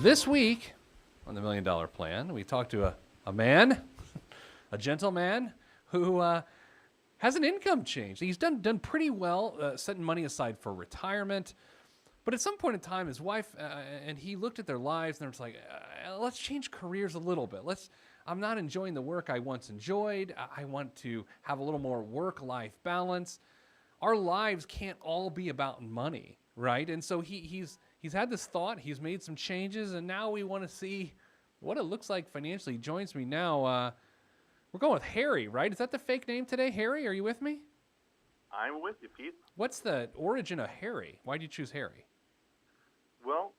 This week on the $1 Million Plan, we talked to a man, a gentleman who has an income change. He's done pretty well setting money aside for retirement. But at some point in time, his wife and he looked at their lives and they're just like, let's change careers a little bit. I'm not enjoying the work I once enjoyed. I want to have a little more work-life balance. Our lives can't all be about money, right? And so he's had this thought. He's made some changes, and now we want to see what it looks like financially. He joins me now. We're going with Harry, right? Is that the fake name today? Harry, are you with me? I'm with you, Pete. What's the origin of Harry? Why did you choose Harry? Well,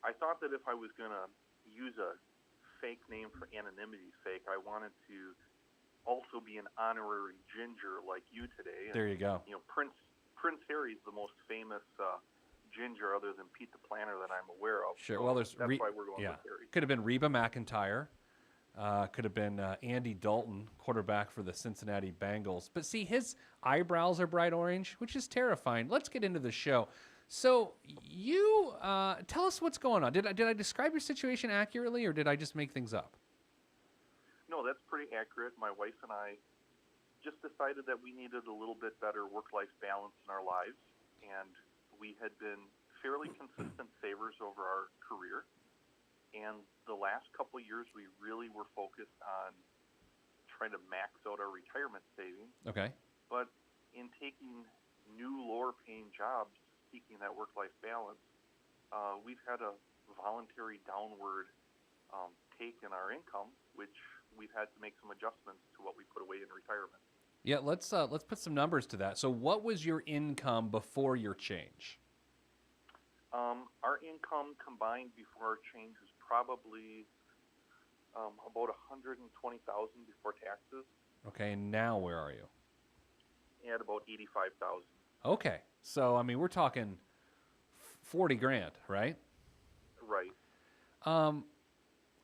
I thought that if I was going to use a fake name for anonymity's sake, I wanted to also be an honorary ginger like you today. There you go. You know, Prince Harry's the most famous ginger other than Pete the Planner that I'm aware of. Sure. So well, that's why we're going with Harry. Could have been Reba McEntire. Could have been Andy Dalton, quarterback for the Cincinnati Bengals. But see, his eyebrows are bright orange, which is terrifying. Let's get into the show. So you tell us what's going on. Did I describe your situation accurately, or did I just make things up? No, that's pretty accurate. My wife and I just decided that we needed a little bit better work-life balance in our lives, and we had been fairly consistent savers over our career. And the last couple of years, we really were focused on trying to max out our retirement savings. Okay. But in taking new lower-paying jobs, seeking that work-life balance, we've had a voluntary downward take in our income, which we've had to make some adjustments to what we put away in retirement. Yeah, let's put some numbers to that. So what was your income before your change? Our income combined before our change was probably about $120,000 before taxes. Okay, and now where are you? At about $85,000. Okay, so I mean we're talking 40 grand, right? Right.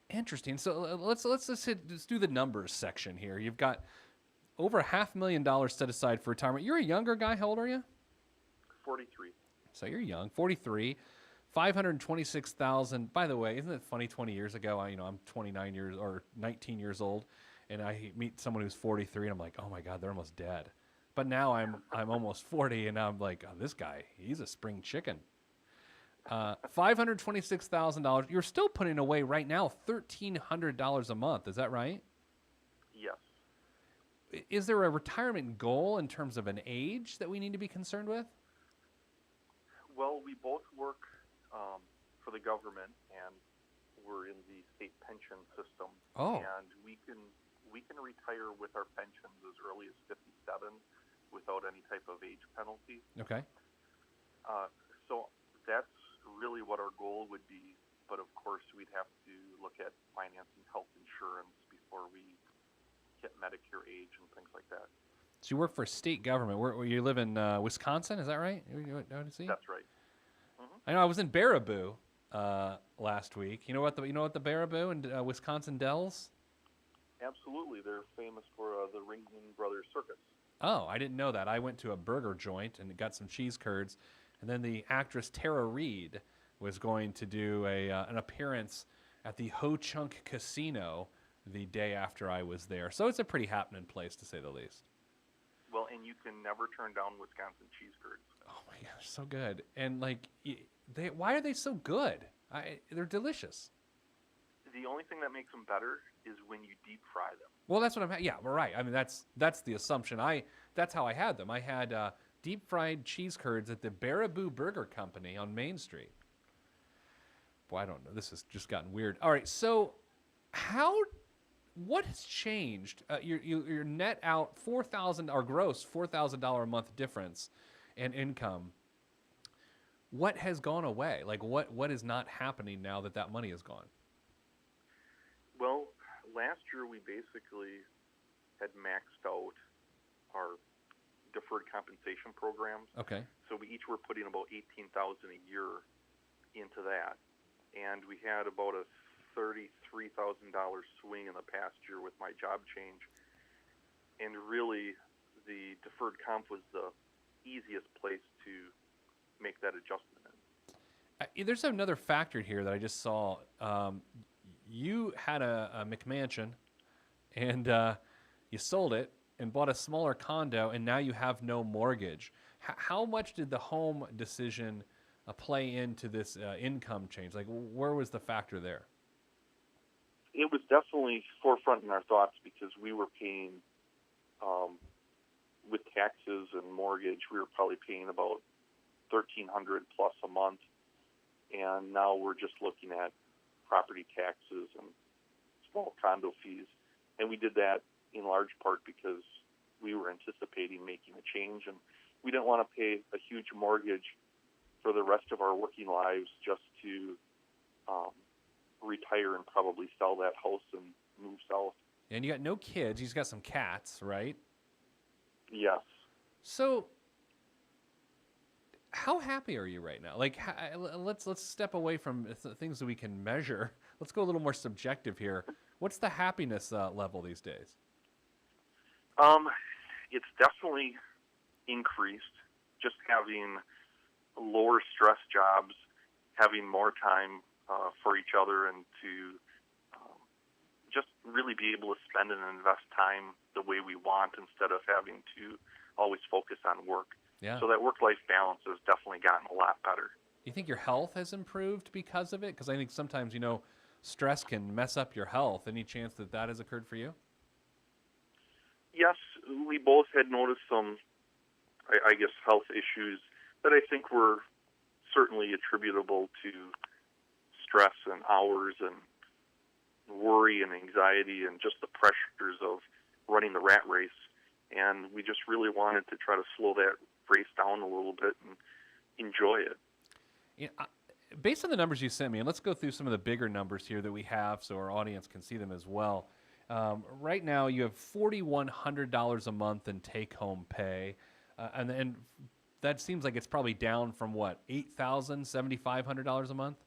Interesting. So let's do the numbers section here. You've got over $500,000 set aside for retirement. You're a younger guy. How old are you? 43. So you're young. 43. 526,000. By the way, isn't it funny? 20 years ago, I'm 29 years or 19 years old, and I meet someone who's 43, and I'm like, oh my God, they're almost dead. But now I'm almost 40, and I'm like, oh, this guy, he's a spring chicken. $526,000. You're still putting away right now $1,300 a month. Is that right? Yes. Is there a retirement goal in terms of an age that we need to be concerned with? Well, we both work for the government, and we're in the state pension system. Oh. And we can retire with our pensions as early as 57 without any type of age penalty. Okay. So that's really what our goal would be. But of course, we'd have to look at financing health insurance before we hit Medicare age and things like that. So you work for state government. Where you live in Wisconsin? Is that right? That's right. Mm-hmm. I know. I was in Baraboo last week. You know what the Baraboo and Wisconsin Dells? Absolutely, they're famous for the Ringling Brothers Circus. Oh, I didn't know that. I went to a burger joint and got some cheese curds, and then the actress Tara Reid was going to do an appearance at the Ho Chunk Casino the day after I was there. So it's a pretty happening place, to say the least. Well, and you can never turn down Wisconsin cheese curds. Oh my gosh, so good. And why are they so good? They're delicious. The only thing that makes them better is when you deep fry them. Well, that's what yeah, we're right. I mean, that's the assumption. That's how I had them. I had deep fried cheese curds at the Baraboo Burger Company on Main Street. Boy, I don't know. This has just gotten weird. All right, so what has changed? Your net out $4,000 or gross $4,000 a month difference in income. What has gone away? Like what is not happening now that money is gone? Well, last year we basically had maxed out our deferred compensation programs. Okay. So we each were putting about $18,000 a year into that, and we had about a $33,000 swing in the past year with my job change. And really, the deferred comp was the easiest place to make that adjustment in. There's another factor here that I just saw. You had a McMansion, and you sold it and bought a smaller condo, and now you have no mortgage. How much did the home decision play into this income change? Like, where was the factor there? It was definitely forefront in our thoughts because we were paying, with taxes and mortgage, we were probably paying about $1,300 plus a month, and now we're just looking at property taxes and small condo fees, and we did that in large part because we were anticipating making a change, and we didn't want to pay a huge mortgage for the rest of our working lives just to retire and probably sell that house and move south. And you got no kids. You just got some cats, right? Yes. So, how happy are you right now? Like, let's step away from things that we can measure. Let's go a little more subjective here. What's the happiness level these days? It's definitely increased. Just having lower stress jobs, having more time for each other, and to just really be able to spend and invest time the way we want instead of having to always focus on work. Yeah. So that work-life balance has definitely gotten a lot better. Do you think your health has improved because of it? Because I think sometimes, stress can mess up your health. Any chance that that has occurred for you? Yes, we both had noticed some, I guess, health issues that I think were certainly attributable to stress and hours and worry and anxiety and just the pressures of running the rat race. And we just really wanted to try to slow that race down a little bit and enjoy it. Yeah, based on the numbers you sent me, and let's go through some of the bigger numbers here that we have so our audience can see them as well. Right now, you have $4,100 a month in take-home pay, and that seems like it's probably down from what, $8,000, $7,500 a month?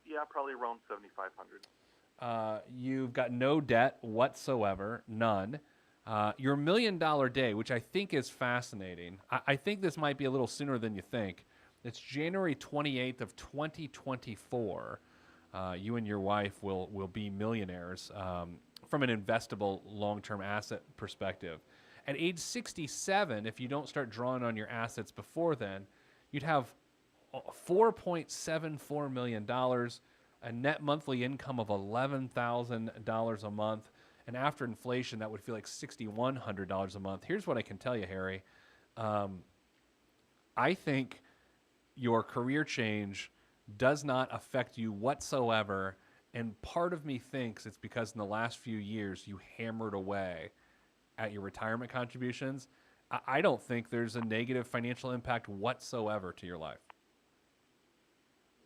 Yeah, probably around $7,500. You've got no debt whatsoever, none. Your $1 million day, which I think is fascinating. I think this might be a little sooner than you think. It's January 28th of 2024. You and your wife will be millionaires from an investable long-term asset perspective. At age 67, if you don't start drawing on your assets before then, you'd have $4.74 million, a net monthly income of $11,000 a month, and after inflation, that would feel like $6,100 a month. Here's what I can tell you, Harry. I think your career change does not affect you whatsoever, and part of me thinks it's because in the last few years you hammered away at your retirement contributions. I don't think there's a negative financial impact whatsoever to your life.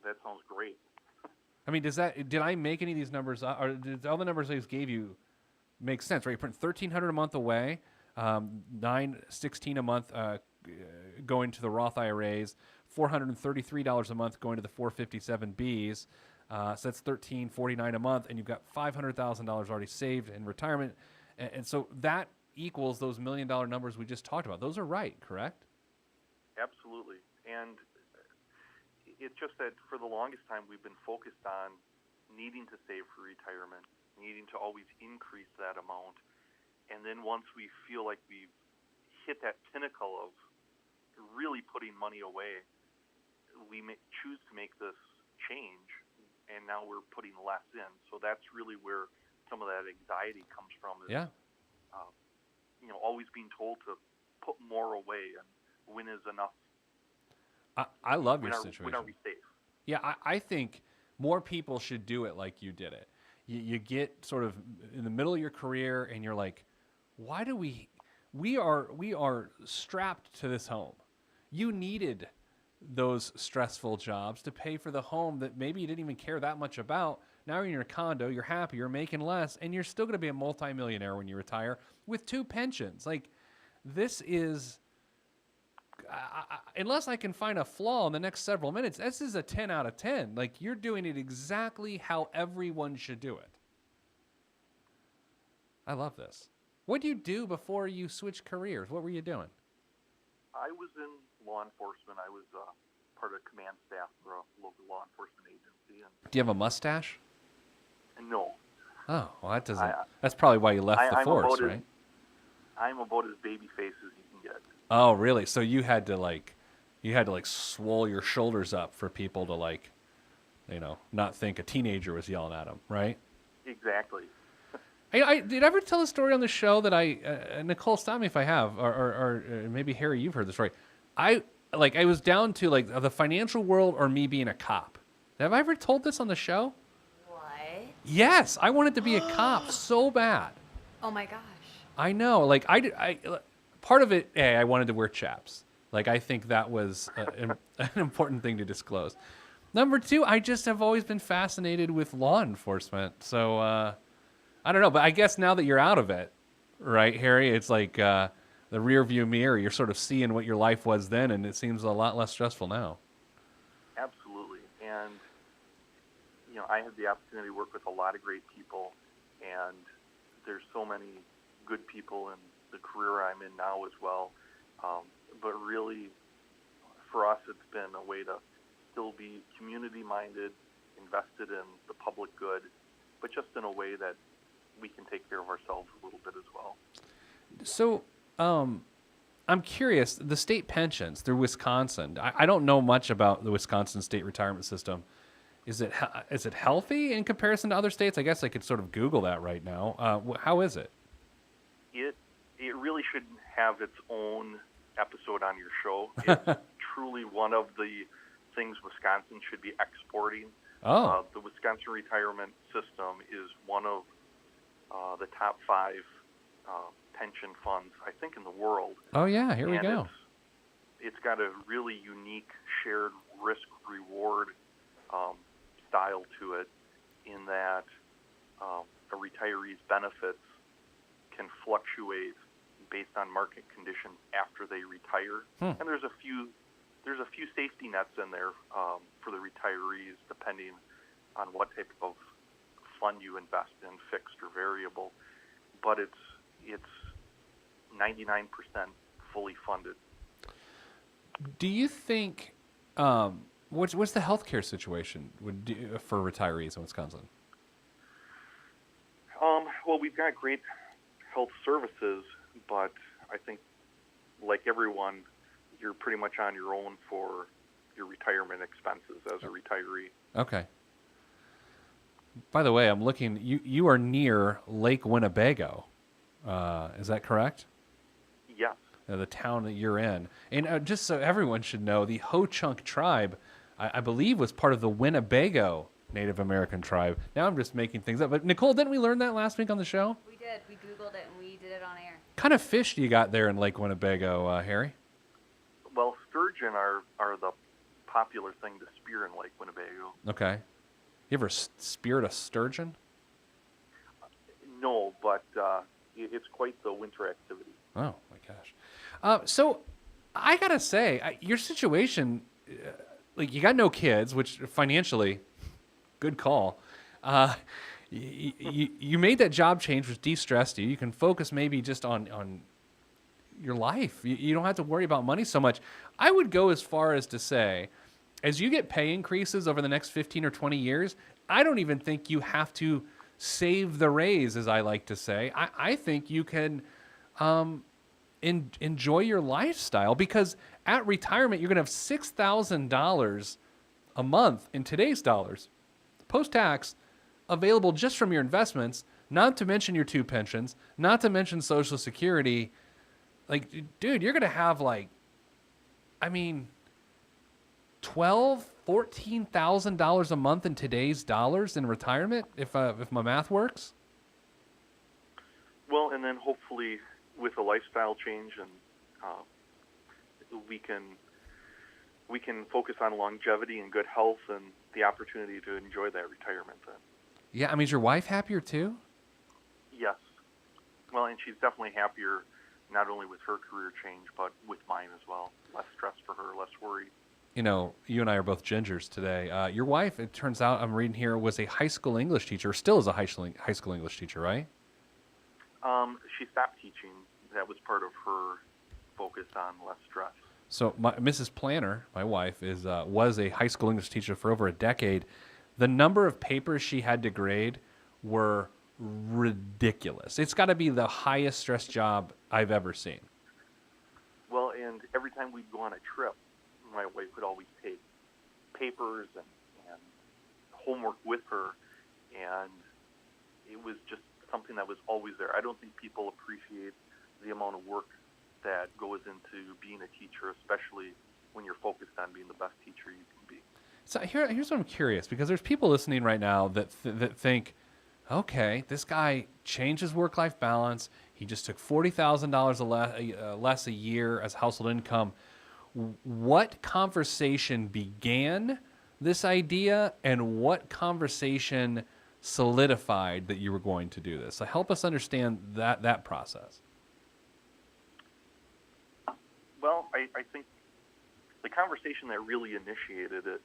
That sounds great. I mean, did I make any of these numbers up, or did all the numbers I just gave you make sense, right? You're putting $1,300 a month away, $916 a month going to the Roth IRAs, $433 a month going to the 457Bs. So that's $1,349 a month, and you've got $500,000 already saved in retirement, and so that equals those $1 million numbers we just talked about. Those are right, correct? Absolutely, and it's just that for the longest time we've been focused on needing to save for retirement, needing to always increase that amount, and then once we feel like we've hit that pinnacle of really putting money away, we may choose to make this change, and now we're putting less in. So that's really where some of that anxiety comes from. Is, Yeah. Always being told to put more away, and when is enough? I love your situation. When are we safe? Yeah, I think more people should do it like you did it. You get sort of in the middle of your career, and you're like, why do we are strapped to this home. You needed those stressful jobs to pay for the home that maybe you didn't even care that much about. Now you're in your condo, you're happy, you're making less, and you're still going to be a multimillionaire when you retire with 2 pensions. Like, this is, unless I can find a flaw in the next several minutes, this is a 10 out of 10. Like, you're doing it exactly how everyone should do it. I love this. What did you do before you switched careers? What were you doing? I was in law enforcement. I was part of command staff for a local law enforcement agency. Do you have a mustache? And no, Oh, well, that doesn't. I, That's probably why you left the I'm force, about right? I'm about as baby face as you can get. Oh, really? So you had to like swole your shoulders up for people to like, not think a teenager was yelling at them, right? Exactly. I did I ever tell a story on the show that Nicole, stop me if I have, or maybe Harry, you've heard the story. I was down to like the financial world or me being a cop. Have I ever told this on the show? What? Yes, I wanted to be a cop so bad. Oh my gosh. I know. Like part of it, I wanted to wear chaps. Like I think that was an important thing to disclose. Number two, I just have always been fascinated with law enforcement. So I don't know, but I guess now that you're out of it, right, Harry? It's like the rear view mirror. You're sort of seeing what your life was then, and it seems a lot less stressful now. Absolutely. And, I had the opportunity to work with a lot of great people, and there's so many good people in the career I'm in now as well. But really, for us, it's been a way to still be community-minded, invested in the public good, but just in a way that we can take care of ourselves a little bit as well. So, I'm curious, the state pensions through Wisconsin, I don't know much about the Wisconsin state retirement system. Is it healthy in comparison to other states? I guess I could sort of Google that right now. How is it? It really should have its own episode on your show. It's truly one of the things Wisconsin should be exporting. Oh. The Wisconsin retirement system is one of the top 5 pension funds, I think, in the world. Oh, yeah, here we go. It's got a really unique shared risk-reward style to it, in that a retiree's benefits can fluctuate based on market conditions after they retire. And there's a few safety nets in there for the retirees, depending on what type of fund you invest in, fixed or variable. But it's 99% fully funded. Do you think what's the healthcare situation for retirees in Wisconsin? Well, we've got great health services, but I think, like everyone, you're pretty much on your own for your retirement expenses as a retiree. Okay. By the way, I'm looking. You are near Lake Winnebago. Is that correct? Yes. The town that you're in. And just so everyone should know, the Ho-Chunk tribe, I believe, was part of the Winnebago Native American tribe. Now I'm just making things up. But Nicole, didn't we learn that last week on the show? We did. We Googled it and we did it on air. What kind of fish do you got there in Lake Winnebago, Harry? Well, sturgeon are the popular thing to spear in Lake Winnebago. Okay. You ever speared a sturgeon? No, but it's quite the winter activity. Oh, my gosh. So I got to say, your situation, like you got no kids, which financially, good call. You made that job change, which de-stressed you. You can focus maybe just on your life. You don't have to worry about money so much. I would go as far as to say, as you get pay increases over the next 15 or 20 years, I don't even think you have to save the raise, as I like to say. I think you can enjoy your lifestyle, because at retirement, you're going to have $6,000 a month in today's dollars, post-tax, available just from your investments, not to mention your 2 pensions, not to mention Social Security. Like, dude, you're going to have $12,000-$14,000 a month in today's dollars in retirement, if my math works. Well, and then hopefully with a lifestyle change, and we can focus on longevity and good health and the opportunity to enjoy that retirement then. Yeah, I mean, is your wife happier too? Yes. Well, and she's definitely happier, not only with her career change, but with mine as well. Less stress for her, less worry. You know, you and I are both gingers today. Your wife, it turns out, I'm reading here, was a high school English teacher, still is a high school English teacher, right? She stopped teaching. That was part of her focus on less stress. So Mrs. Planner, my wife, was a high school English teacher for over a decade. The number of papers she had to grade were ridiculous. It's got to be the highest stress job I've ever seen. Well, and every time we'd go on a trip, my wife would always take papers and homework with her, and it was just something that was always there. I don't think people appreciate the amount of work that goes into being a teacher, especially when you're focused on being the best teacher you can be. So here's what I'm curious, because there's people listening right now that think, okay, this guy changed his work-life balance. He just took $40,000 less a year as household income. What conversation began this idea, and what conversation solidified that you were going to do this? So help us understand that process. Well, I think the conversation that really initiated it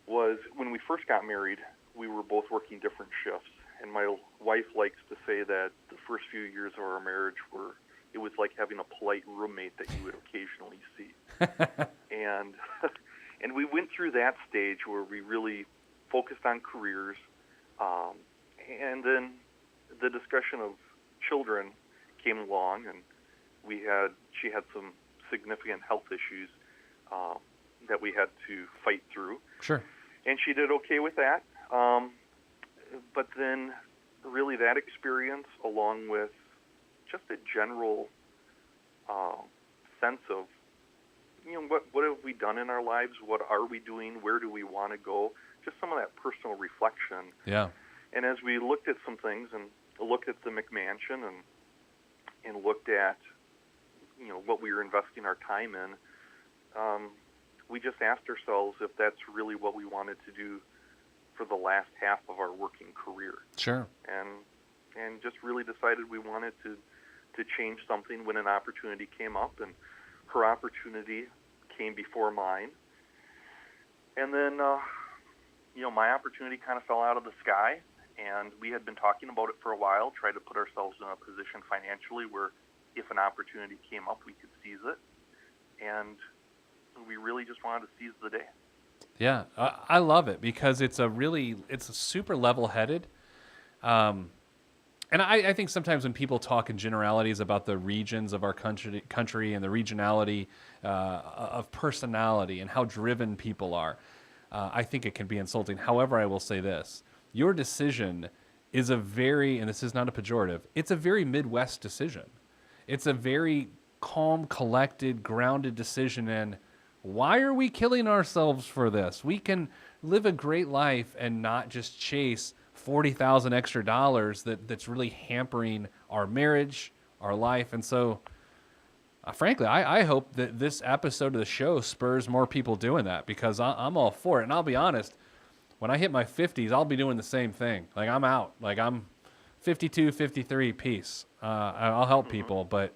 was when we first got married. We were both working different shifts, and my wife likes to say that the first few years of our marriage it was like having a polite roommate that you would occasionally see. And we went through that stage where we really focused on careers, and then the discussion of children came along, and she had some significant health issues that we had to fight through. Sure. And she did okay with that. But then really that experience, along with just a general sense of, what have we done in our lives? What are we doing? Where do we want to go? Just some of that personal reflection. Yeah. And as we looked at some things and looked at the McMansion and looked at, what we were investing our time in, we just asked ourselves if that's really what we wanted to do for the last half of our working career. Sure. And just really decided we wanted to change something when an opportunity came up, and her opportunity came before mine. And then, my opportunity kind of fell out of the sky, and we had been talking about it for a while, tried to put ourselves in a position financially where if an opportunity came up, we could seize it. And we really just wanted to seize the day. Yeah, I love it because it's a super level-headed. And I think sometimes when people talk in generalities about the regions of our country and the regionality of personality and how driven people are, I think it can be insulting. However, I will say this. Your decision is and this is not a pejorative, it's a very Midwest decision. It's a very calm, collected, grounded decision in, why are we killing ourselves for this? We can live a great life and not just chase $40,000 extra that's really hampering our marriage, our life. And so, frankly, I hope that this episode of the show spurs more people doing that, because I'm all for it. And I'll be honest, when I hit my 50s, I'll be doing the same thing. Like, I'm out. Like, I'm 52, 53, peace. I'll help people, but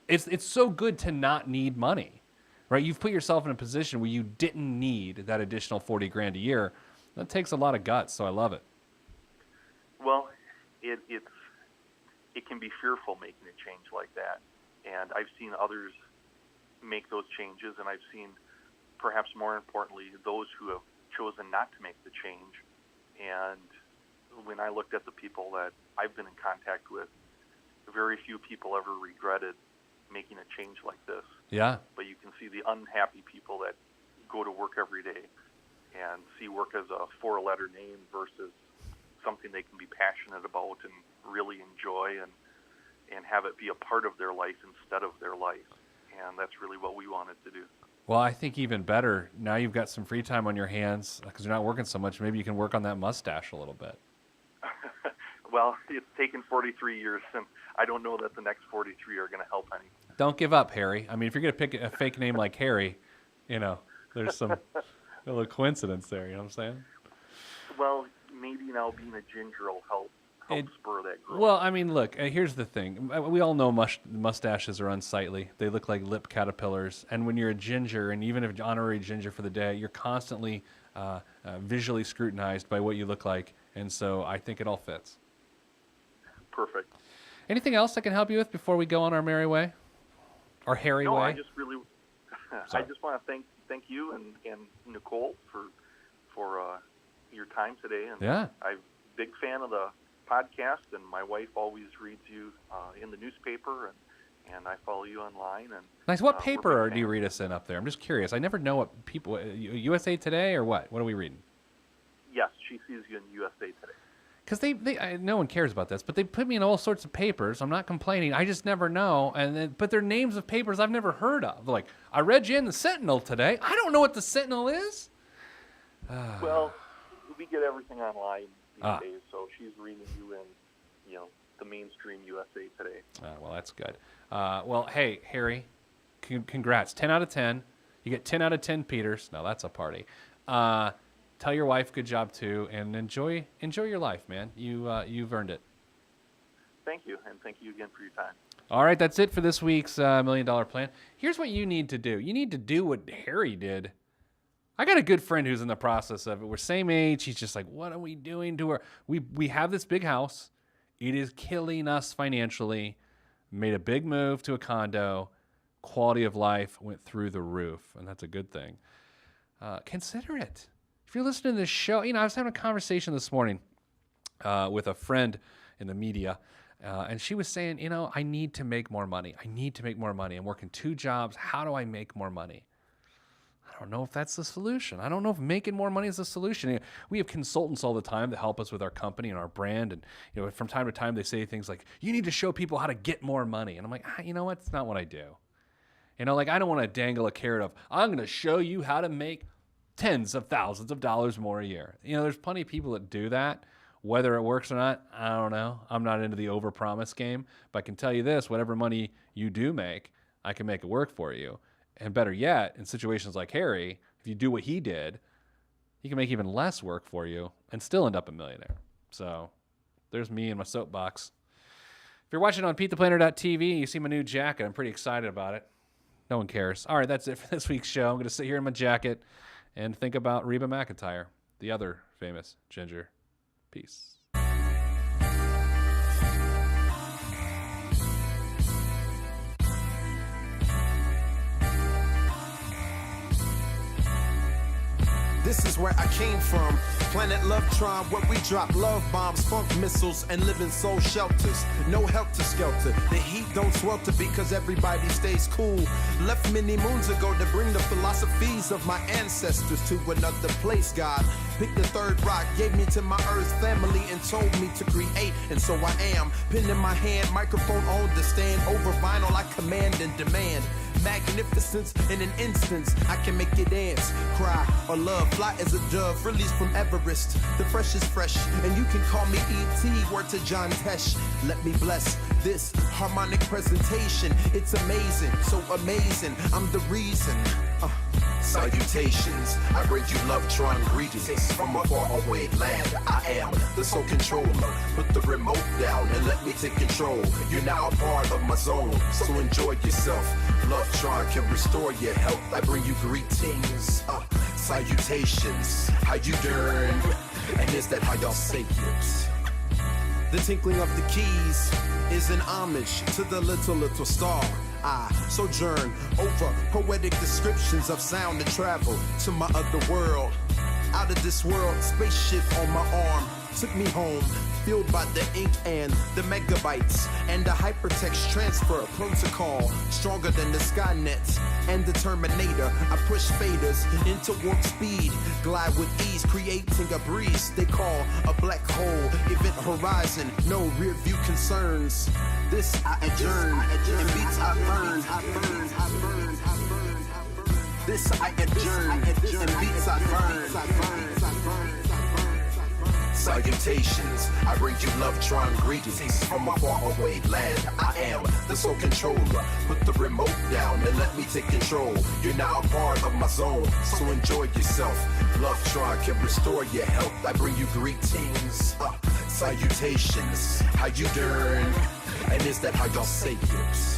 it's so good to not need money, right? You've put yourself in a position where you didn't need that additional $40,000 a year. That takes a lot of guts, so I love it. Well, it can be fearful making a change like that, and I've seen others make those changes, and I've seen, perhaps more importantly, those who have chosen not to make the change. And when I looked at the people that I've been in contact with, very few people ever regretted making a change like this. Yeah. But you can see the unhappy people that go to work every day and see work as a four-letter name versus something they can be passionate about and really enjoy and have it be a part of their life instead of their life. And that's really what we wanted to do. Well, I think even better, now you've got some free time on your hands because you're not working so much. Maybe you can work on that mustache a little bit. Well, it's taken 43 years, and I don't know that the next 43 are going to help any. Don't give up, Harry. I mean, if you're going to pick a fake name like Harry, there's some little coincidence there. You know what I'm saying? Well, maybe now being a ginger will help spur that growth. Well, I mean, look, here's the thing. We all know mustaches are unsightly. They look like lip caterpillars. And when you're a ginger, and even if you're honorary ginger for the day, you're constantly visually scrutinized by what you look like. And so I think it all fits. Perfect. Anything else I can help you with before we go on our merry way? Our hairy way? I just really I just want to thank you and Nicole for your time today. And Yeah. I'm a big fan of the podcast, and my wife always reads you in the newspaper, and I follow you online. And Nice. What we're paper big do you fans. read us in up there? I'm just curious. I never know what people. USA Today or what? What are we reading? Yes, she sees you in USA Today. Because no one cares about this, but they put me in all sorts of papers. I'm not complaining. I just never know. But they're names of papers I've never heard of. Like, I read you in the Sentinel today. I don't know what the Sentinel is. Well, we get everything online these Ah. days, so she's reading you in, the mainstream USA Today. Well, that's good. Well, hey, Harry, congrats. 10 out of 10. You get 10 out of 10 Peters. Now, that's a party. Tell your wife good job, too, and enjoy your life, man. You've earned it. Thank you, and thank you again for your time. All right, that's it for this week's $1 Million Plan. Here's what you need to do. You need to do what Harry did. I got a good friend who's in the process of it. We're same age. He's just like, what are we doing to her? We have this big house. It is killing us financially. Made a big move to a condo. Quality of life went through the roof, and that's a good thing. Consider it. If you're listening to this show, I was having a conversation this morning with a friend in the media, and she was saying, I need to make more money. I need to make more money. I'm working 2 jobs. How do I make more money? I don't know if that's the solution. I don't know if making more money is the solution. We have consultants all the time that help us with our company and our brand. And, from time to time, they say things like, you need to show people how to get more money. And I'm like, you know what? That's not what I do. I don't want to dangle a carrot of, I'm going to show you how to make tens of thousands of dollars more a year. There's plenty of people that do that. Whether it works or not, I don't know. I'm not into the overpromise game. But I can tell you this, whatever money you do make, I can make it work for you. And better yet, in situations like Harry, if you do what he did, he can make even less work for you and still end up a millionaire. So there's me and my soapbox. If you're watching on PeteThePlanner.tv, you see my new jacket. I'm pretty excited about it. No one cares. All right, that's it for this week's show. I'm going to sit here in my jacket and think about Reba McEntire, the other famous ginger. Peace. This is where I came from. Planet Lovetron, where we drop love bombs, funk missiles, and live in soul shelters. No helter skelter. The heat don't swelter because everybody stays cool. Left many moons ago to bring the philosophies of my ancestors to another place, God. Picked the third rock, gave me to my earth family, and told me to create, and so I am. Pen in my hand, microphone on the stand. Over vinyl, I command and demand. Magnificence in an instance, I can make you dance, cry, or love. Fly as a dove, released from Everest. The fresh is fresh, and you can call me E.T. Word to John Tesh. Let me bless this harmonic presentation. It's amazing, so amazing. I'm the reason. Salutations, I bring you Lovetron greetings from a faraway land. I am the sole controller. Put the remote down and let me take control. You're now a part of my zone, so enjoy yourself. Lovetron can restore your health. I bring you greetings, salutations. How you doing? And is that how y'all say it? The tinkling of the keys is an homage to the little star. I sojourn over poetic descriptions of sound and travel to my other world. Out of this world, spaceship on my arm took me home, fueled by the ink and the megabytes and the hypertext transfer protocol, stronger than the Skynet and the Terminator. I push faders into warp speed, glide with ease, creating a breeze they call a black hole. Event horizon, no rear view concerns. This I adjourn, and beats I burn. This I adjourn, and beats I burn. Salutations, I bring you Lovetron greetings from a faraway land. I am the sole controller. Put the remote down and let me take control. You're now a part of my zone, so enjoy yourself. Lovetron can restore your health. I bring you greetings, salutations. How you doing? And is that how y'all say it?